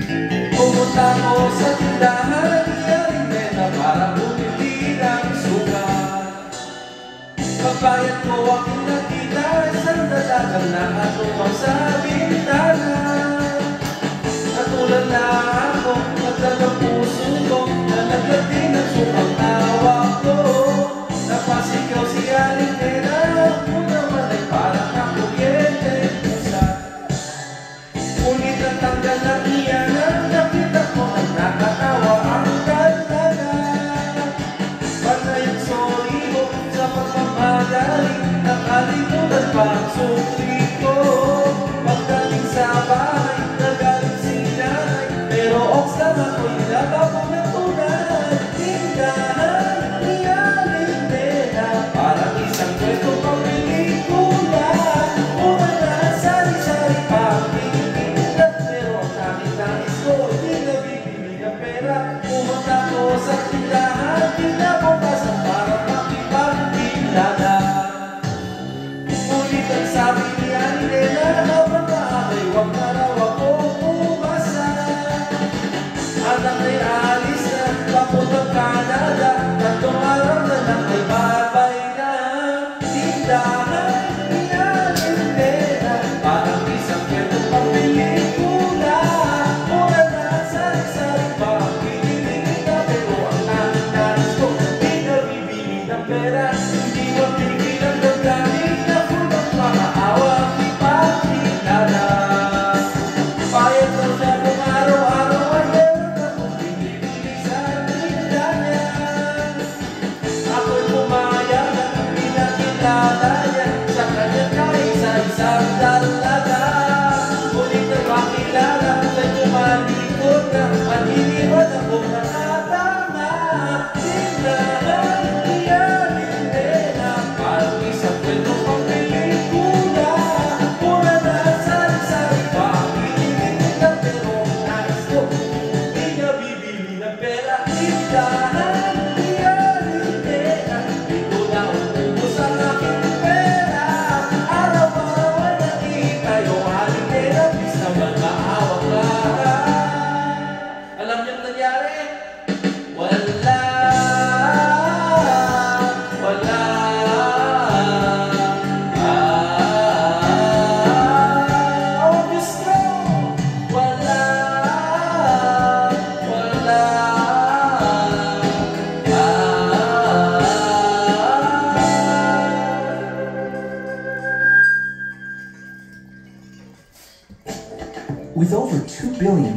Pumunta ko sa tindahan ni Arimena para bumili ng sukat. Pagbayad ko aking nakita, isang dalagang nakatuwang sa bintana. Natulad na ako, nagdagang puso ko, na naglating ang sukang tawa ko. Napasigaw si Arimena, kung naman ay parang kakuryente pusa. Ngunit natanggal na iyanan, nakita ko ang nakatawa ang dalaga. Panay ang sorry mo sa pagmamadali, nakalimutan pa ang sukli ko. Pagdating sa bahay, nagaling si nanay, pero oks lang ako'y nababang na tunay. Tindahan ni Arimena, parang isang kwento pang pelikula. Mura na sari-sari pa ang pinipilat, pero ang nangis ko, hindi nabibili ng pera. Pumunta ko sa tindahan, kinabukasan para makipagkilala. Ngunit ang sabi ni Arimena, habang maamay, huwag na raw ako umasa. Anak ay alis na, papuntang Canada, tatlong araw na lang ay babay na. Tindahan ni Arimena, parang isang kwento pang pelikula. Mura na sari-sari pa ang pinipilit na, pero ang nangis ko, di nabibili ng pera. Hindi mapigil ang damdamin na pulang makaawa ang ipagkilala. Bayad lang siya kung araw-araw ay meron akong binibili sa tinda niya. Ako'y pumayag at pinakilala niya sa kanya kaisa-isang dalaga. Ngunit nang makilala, siya'y tumalikod na at iniwan akong nakatanga. Tindahan ni Arimena, parang isang kwento pang pelikula. Mura na sari-sari pa ang pinipilit na, pero ang nais ko, di niya bibili ng pera. Tindahan ni Arimena, dito na ubus ang aking pera. Araw-araw ay nakita yung Arimena, bis naman maawak lahat. Alam niyo ang nangyari? Wala. Oh, Diyos ko! Wala. With over 2 billion monthly